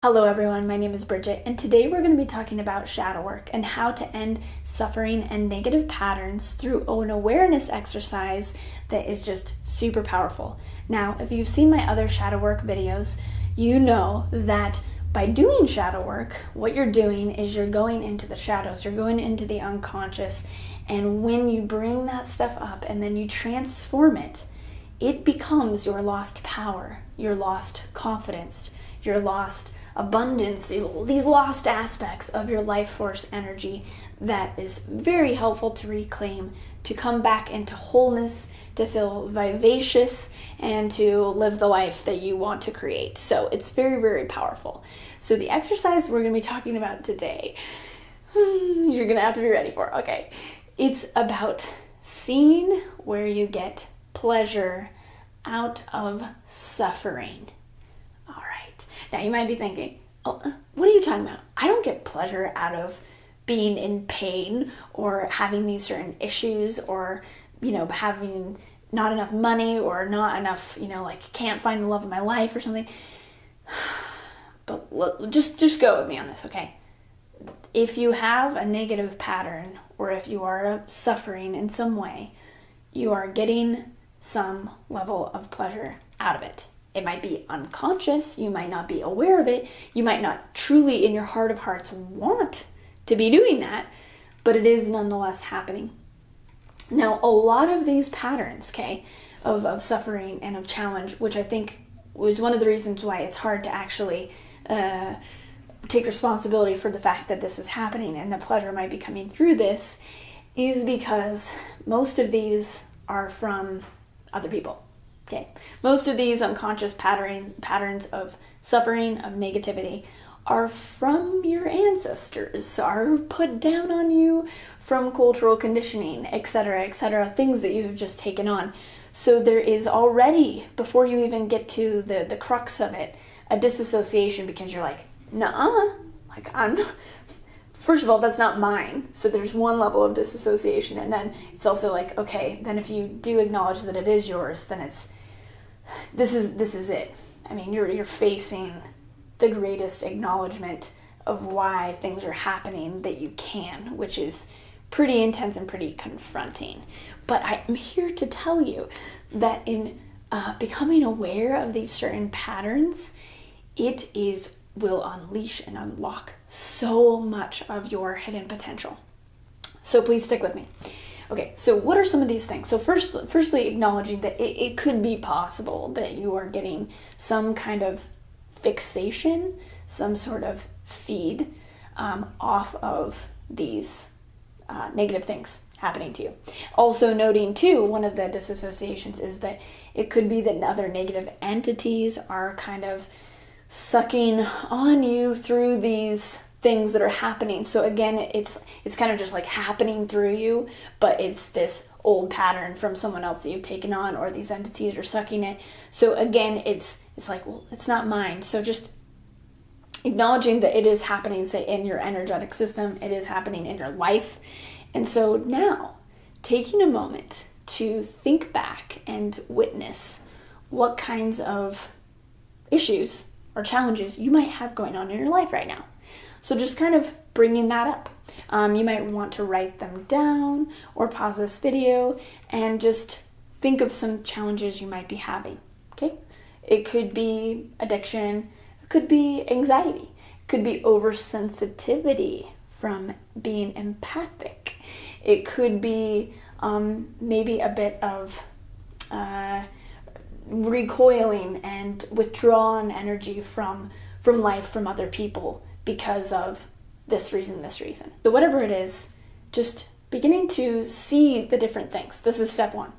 Hello everyone, my name is Bridget, and today we're going to be talking about shadow work and how to end suffering and negative patterns through an awareness exercise that is just super powerful. Now, if you've seen my other shadow work videos, you know that by doing shadow work, what you're doing is you're going into the shadows, you're going into the unconscious, and when you bring that stuff up and then you transform it, it becomes your lost power, your lost confidence, your lost abundance, these lost aspects of your life force energy that is very helpful to reclaim, to come back into wholeness, to feel vivacious, and to live the life that you want to create. So it's very, very powerful. So the exercise we're going to be talking about today, you're going to have to be ready for. Okay. It's about seeing where you get pleasure out of suffering. Now you might be thinking, oh, what are you talking about? I don't get pleasure out of being in pain or having these certain issues or, having not enough money or not enough, can't find the love of my life or something. But just go with me on this, okay? If you have a negative pattern or if you are suffering in some way, you are getting some level of pleasure out of it. It might be unconscious, you might not be aware of it, you might not truly in your heart of hearts want to be doing that, but it is nonetheless happening. Now, a lot of these patterns, of suffering and of challenge, which I think was one of the reasons why it's hard to actually take responsibility for the fact that this is happening and the pleasure might be coming through this, is because most of these are from other people. Okay, most of these unconscious patterns of suffering, of negativity, are from your ancestors, are put down on you from cultural conditioning, etc., things that you have just taken on. So there is already, before you even get to the crux of it, a disassociation because you're like, nuh-uh, I'm not. First of all, that's not mine. So there's one level of disassociation, and then it's also like, okay, then if you do acknowledge that it is yours, then this is it. I mean, you're facing the greatest acknowledgement of why things are happening that you can, which is pretty intense and pretty confronting. But I'm here to tell you that in becoming aware of these certain patterns, will unleash and unlock so much of your hidden potential. So please stick with me. Okay, so what are some of these things? So firstly, acknowledging that it could be possible that you are getting some kind of fixation, some sort of feed off of these negative things happening to you. Also noting too, one of the disassociations is that it could be that other negative entities are kind of sucking on you through these things that are happening. So again, it's kind of just like happening through you, but it's this old pattern from someone else that you've taken on, or these entities are sucking it. So again, it's like, well, it's not mine. So just acknowledging that it is happening, say, in your energetic system, it is happening in your life. And so now, taking a moment to think back and witness what kinds of issues or challenges you might have going on in your life right now. So just kind of bringing that up. You might want to write them down or pause this video and just think of some challenges you might be having, okay? It could be addiction, it could be anxiety, it could be oversensitivity from being empathic. It could be maybe a bit of recoiling and withdrawn energy from life, from other people, because of this reason. So whatever it is, just beginning to see the different things. This is step one.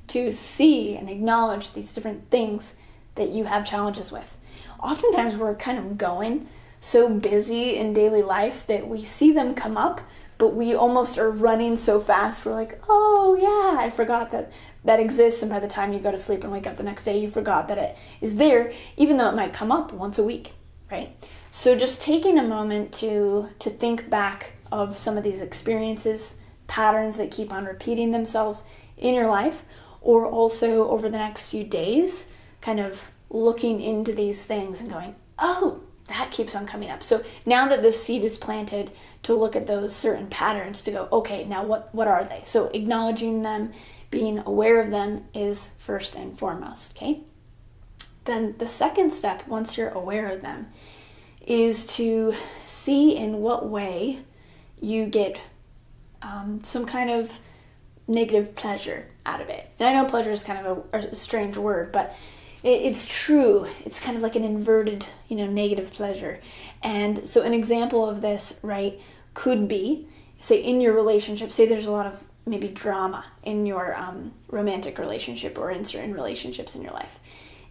To see and acknowledge these different things that you have challenges with. Oftentimes we're kind of going so busy in daily life that we see them come up, but we almost are running so fast. We're like, oh yeah, I forgot that exists. And by the time you go to sleep and wake up the next day, you forgot that it is there, even though it might come up once a week, right? So just taking a moment to think back of some of these experiences, patterns that keep on repeating themselves in your life, or also over the next few days, kind of looking into these things and going, oh, that keeps on coming up. So now that the seed is planted to look at those certain patterns to go, okay, now what are they? So acknowledging them, being aware of them is first and foremost, okay? Then the second step, once you're aware of them, is to see in what way you get some kind of negative pleasure out of it. And I know pleasure is kind of a strange word, but it's true. It's kind of like an inverted, negative pleasure. And so an example of this, right, could be, say in your relationship, say there's a lot of maybe drama in your romantic relationship or in certain relationships in your life.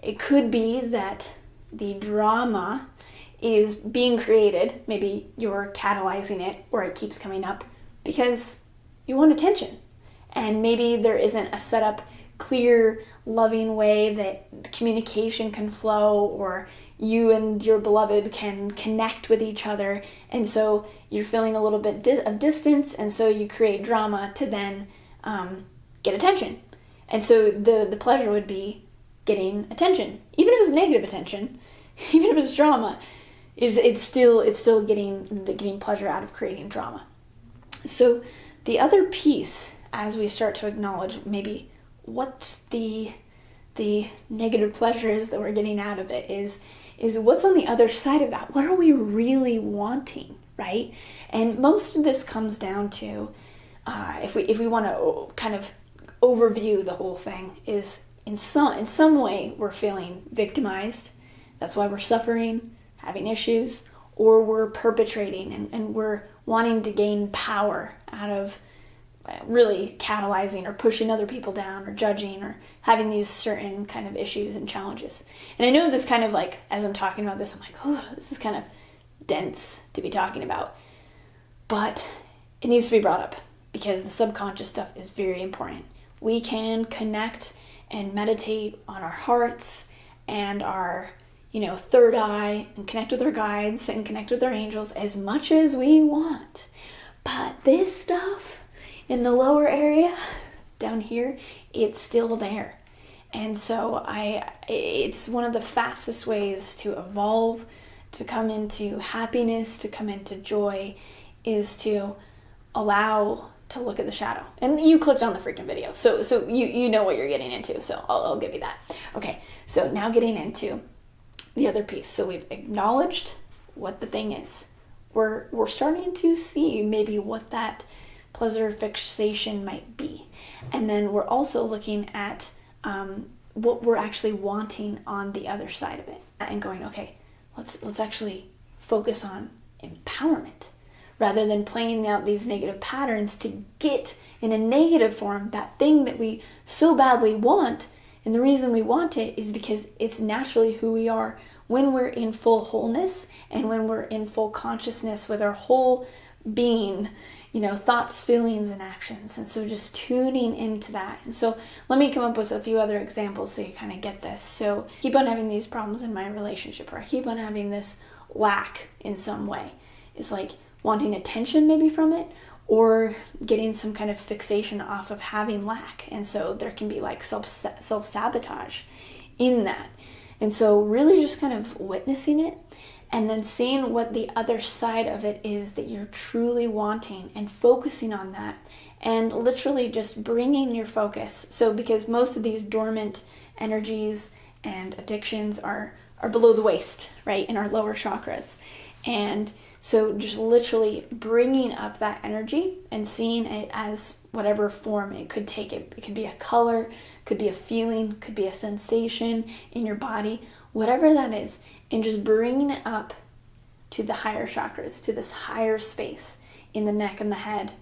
It could be that the drama is being created, maybe you're catalyzing it or it keeps coming up because you want attention. And maybe there isn't a set up, clear, loving way that communication can flow or you and your beloved can connect with each other. And so you're feeling a little bit of distance, and so you create drama to then get attention. And so the pleasure would be getting attention. Even if it's negative attention, even if it's drama, it's still getting pleasure out of creating drama. So the other piece, as we start to acknowledge maybe what the negative pleasure is that we're getting out of it, is what's on the other side of that. What are we really wanting, right? And most of this comes down to, if we want to kind of overview the whole thing, is in some way we're feeling victimized. That's why we're suffering, having issues, or we're perpetrating and we're wanting to gain power out of really catalyzing or pushing other people down or judging or having these certain kind of issues and challenges. And I know this kind of like, as I'm talking about this, I'm like, oh, this is kind of dense to be talking about. But it needs to be brought up because the subconscious stuff is very important. We can connect and meditate on our hearts and our, third eye and connect with our guides and connect with our angels as much as we want. But this stuff in the lower area down here, it's still there. And so it's one of the fastest ways to evolve, to come into happiness, to come into joy, is to allow to look at the shadow. And you clicked on the freaking video, so you know what you're getting into, so I'll give you that. Okay, so now getting into the other piece. So we've acknowledged what the thing is. We're starting to see maybe what that pleasure fixation might be. And then we're also looking at what we're actually wanting on the other side of it and going, okay, let's actually focus on empowerment rather than playing out these negative patterns to get in a negative form that thing that we so badly want. And the reason we want it is because it's naturally who we are when we're in full wholeness and when we're in full consciousness with our whole being, thoughts, feelings, and actions. And so just tuning into that. And so let me come up with a few other examples so you kind of get this. So I keep on having these problems in my relationship, or I keep on having this lack in some way. It's like wanting attention maybe from it, or getting some kind of fixation off of having lack. And so there can be like self-sabotage in that. And so really just kind of witnessing it and then seeing what the other side of it is that you're truly wanting and focusing on that and literally just bringing your focus. So because most of these dormant energies and addictions are below the waist, right, in our lower chakras. And so just literally bringing up that energy and seeing it as whatever form it could take. It could be a color, could be a feeling, could be a sensation in your body, whatever that is, and just bringing it up to the higher chakras, to this higher space in the neck and the head,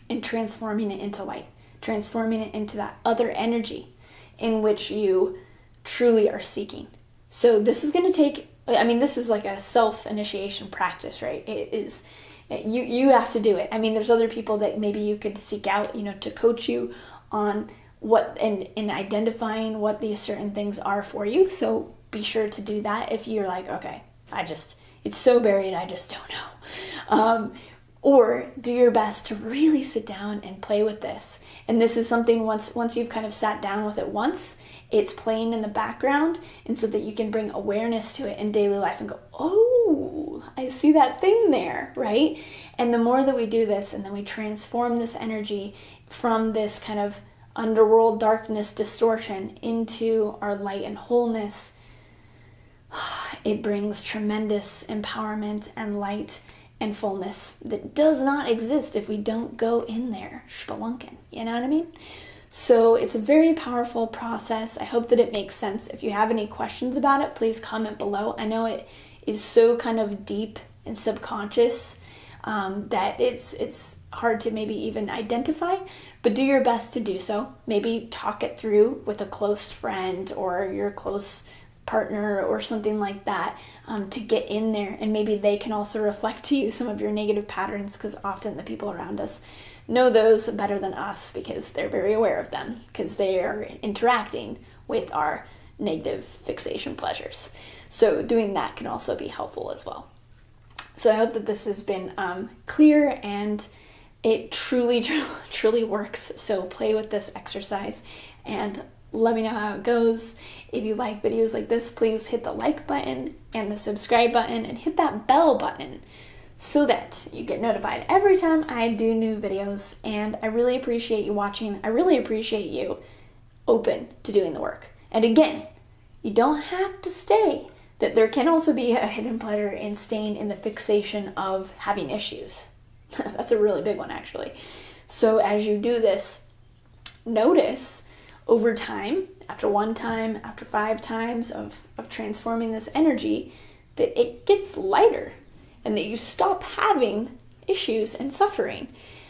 and transforming it into light, transforming it into that other energy in which you truly are seeking. So this is going to take, this is like a self-initiation practice, right? It is, you have to do it. There's other people that maybe you could seek out, to coach you on what, and in identifying what these certain things are for you. So be sure to do that if you're like, okay, it's so buried, I just don't know. Or do your best to really sit down and play with this. And this is something once you've kind of sat down with it once, it's playing in the background, and so that you can bring awareness to it in daily life and go, oh, I see that thing there, right? And the more that we do this, and then we transform this energy from this kind of underworld darkness distortion into our light and wholeness, it brings tremendous empowerment and light and fullness that does not exist if we don't go in there spelunking. You know what I mean? So it's a very powerful process. I hope that it makes sense. If you have any questions about it, please comment below. I know it is so kind of deep and subconscious that it's hard to maybe even identify, but do your best to do so. Maybe talk it through with a close friend or your close partner or something like that, to get in there, and maybe they can also reflect to you some of your negative patterns, because often the people around us know those better than us because they're very aware of them, because they are interacting with our negative fixation pleasures. So doing that can also be helpful as well. So I hope that this has been clear, and it truly works. So play with this exercise and let me know how it goes. If you like videos like this, please hit the like button and the subscribe button and hit that bell button so that you get notified every time I do new videos. And I really appreciate you watching. I really appreciate you open to doing the work. And again, you don't have to stay. That there can also be a hidden pleasure in staying in the fixation of having issues. That's a really big one, actually. So as you do this, notice over time, after 1 time, after 5 times of transforming this energy, that it gets lighter and that you stop having issues and suffering.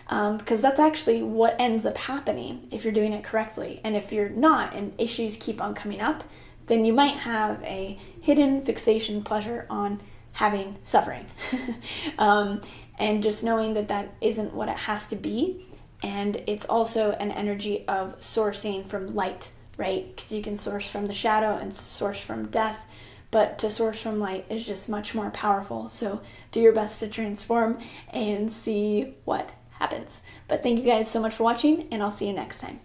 Because that's actually what ends up happening if you're doing it correctly. And if you're not and issues keep on coming up, then you might have a hidden fixation pleasure on having suffering. And just knowing that that isn't what it has to be. And it's also an energy of sourcing from light, right? Because you can source from the shadow and source from death, but to source from light is just much more powerful. So do your best to transform and see what happens. But thank you guys so much for watching, and I'll see you next time.